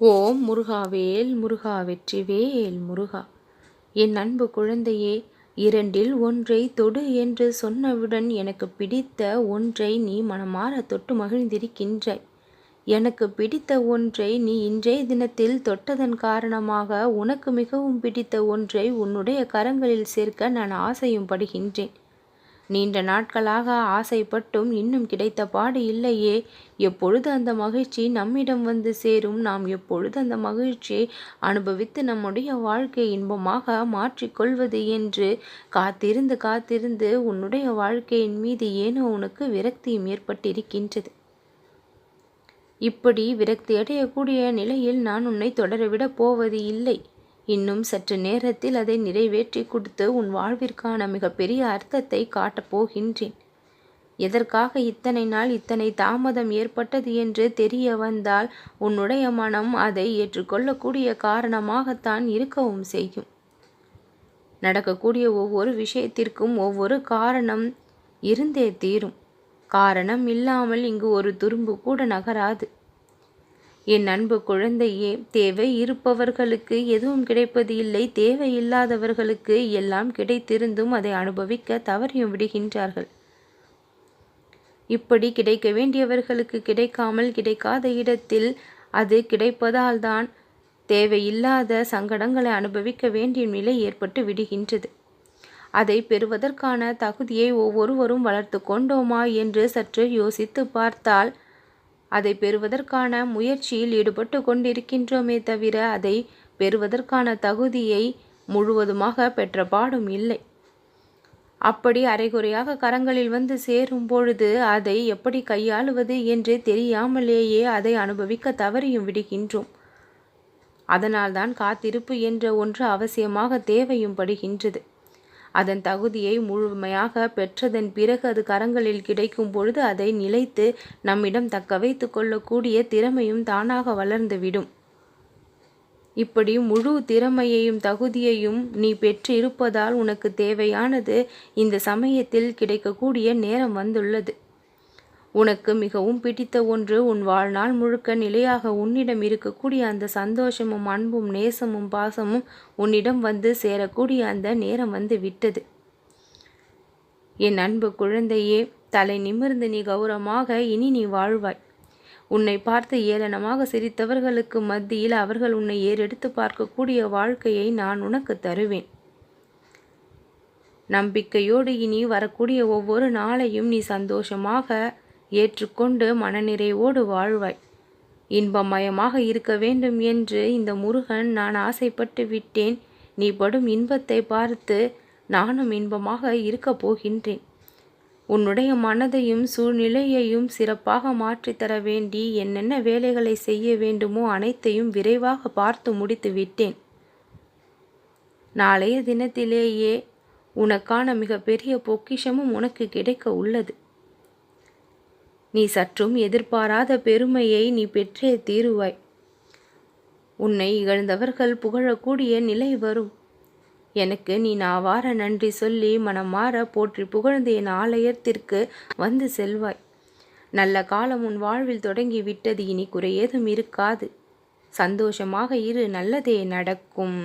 ஓம் முருகாவேல் முருகா வெற்றிவேல் முருகா. என் அன்பு குழந்தையே, இரண்டில் ஒன்றை தொடு என்று சொன்னவுடன் எனக்கு பிடித்த ஒன்றை நீ மனமாற தொட்டு மகிழ்ந்திருக்கின்றாய். எனக்கு பிடித்த ஒன்றை நீ இன்றைய தினத்தில் தொட்டதன் காரணமாக உனக்கு மிகவும் பிடித்த ஒன்றை உன்னுடைய கரங்களில் சேர்க்க நான் ஆசையும் படுகின்றேன். நீண்ட நாட்களாக ஆசைப்பட்டும் இன்னும் கிடைத்த பாடு இல்லையே. எப்பொழுது அந்த மகிழ்ச்சி நம்மிடம் வந்து சேரும்? நாம் எப்பொழுது அந்த மகிழ்ச்சியை அனுபவித்து நம்முடைய வாழ்க்கையை இன்பமாக மாற்றிக்கொள்வது என்று காத்திருந்து காத்திருந்து உன்னுடைய வாழ்க்கையின் மீது ஏனோ உனக்கு விரக்தியும் ஏற்பட்டிருக்கின்றது. இப்படி விரக்தி அடையக்கூடிய நிலையில் நான் உன்னை தொடரவிடப் போவது இல்லை. இன்னும் சற்று நேரத்தில் அதை நிறைவேற்றி கொடுத்து உன் வாழ்விற்கான மிகப்பெரிய அர்த்தத்தை காட்டப் போகின்றேன். எதற்காக இத்தனை நாள் இத்தனை தாமதம் ஏற்பட்டது என்று தெரிய வந்தால் உன்னுடைய மனம் அதை ஏற்றுக்கொள்ளக்கூடிய காரணமாகத்தான் இருக்கவும் செய்யும். நடக்கக்கூடிய ஒவ்வொரு விஷயத்திற்கும் ஒவ்வொரு காரணம் இருந்தே தீரும். காரணம் இல்லாமல் இங்கு ஒரு துரும்பு கூட நகராது. என் அன்பு குழந்தையே, தேவை இருப்பவர்களுக்கு எதுவும் கிடைப்பது இல்லை. தேவையில்லாதவர்களுக்கு எல்லாம் கிடைத்திருந்தும் அதை அனுபவிக்க தவறியும் விடுகின்றார்கள். இப்படி கிடைக்க வேண்டியவர்களுக்கு கிடைக்காமல் கிடைக்காத இடத்தில் அது கிடைப்பதால் தான் தேவையில்லாத சங்கடங்களை அனுபவிக்க வேண்டிய நிலை ஏற்பட்டு விடுகின்றது. அதை பெறுவதற்கான தகுதியை ஒவ்வொருவரும் வளர்த்து கொண்டோமா என்று சற்று யோசித்து பார்த்தால் அதை பெறுவதற்கான முயற்சியில் ஈடுபட்டு கொண்டிருக்கின்றோமே தவிர அதை பெறுவதற்கான தகுதியை முழுவதுமாக பெற்ற பாடும் இல்லை. அப்படி அரைகுறையாக கரங்களில் வந்து சேரும் பொழுது அதை எப்படி கையாளுவது என்று தெரியாமலேயே அதை அனுபவிக்க தவறியும் விடுகின்றோம். அதனால்தான் காத்திருப்பு என்ற ஒன்று அவசியமாக தேவையும் படுகின்றது. அதன் தகுதியை முழுமையாக பெற்றதன் பிறகு அது கரங்களில் கிடைக்கும் பொழுது அதை நிலைத்து நம்மிடம் தக்க வைத்து கொள்ளக்கூடிய திறமையும் தானாக வளர்ந்துவிடும். இப்படி முழு திறமையையும் தகுதியையும் நீ பெற்று இருப்பதால் உனக்கு தேவையானது இந்த சமயத்தில் கிடைக்கக்கூடிய நேரம் வந்துள்ளது. உனக்கு மிகவும் பிடித்த ஒன்று உன் வாழ்நாள் முழுக்க நிலையாக உன்னிடம் இருக்கக்கூடிய அந்த சந்தோஷமும் அன்பும் நேசமும் பாசமும் உன்னிடம் வந்து சேரக்கூடிய அந்த நேரம் வந்து விட்டது. என் அன்பு குழந்தையே, தலை நிமிர்ந்து நீ கௌரவமாக இனி நீ வாழ்வாய். உன்னை பார்த்து ஏளனமாக சிரித்தவர்களுக்கு மத்தியில் அவர்கள் உன்னை ஏறெடுத்து பார்க்கக்கூடிய வாழ்க்கையை நான் உனக்கு தருவேன். நம்பிக்கையோடு இனி வரக்கூடிய ஒவ்வொரு நாளையும் நீ சந்தோஷமாக ஏற்றுக்கொண்டு மனநிறைவோடு வாழ்வாய். இன்பமயமாக இருக்க வேண்டும் என்று இந்த முருகன் நான் ஆசைப்பட்டு விட்டேன். நீ படும் இன்பத்தை பார்த்து நானும் இன்பமாக இருக்கப் போகின்றேன். உன்னுடைய மனதையும் சூழ்நிலையையும் சிறப்பாக மாற்றித்தர வேண்டி என்னென்ன வேலைகளை செய்ய வேண்டுமோ அனைத்தையும் விரைவாக பார்த்து முடித்து விட்டேன். நாளைய தினத்திலேயே உனக்கான மிகப்பெரிய பொக்கிஷமும் உனக்கு கிடைக்க உள்ளது. நீ சற்றும் எதிர்பாராத பெருமையை நீ பெற்றே தீருவாய். உன்னை இகழ்ந்தவர்கள் புகழக்கூடிய நிலை வரும். எனக்கு நீ நாவார நன்றி சொல்லி மனமாற போற்றி புகழ்ந்து என் ஆலயத்திற்கு வந்து செல்வாய். நல்ல காலம் உன் வாழ்வில் தொடங்கி விட்டது. இனி குறை ஏதும் இருக்காது. சந்தோஷமாக இரு, நல்லதே நடக்கும்.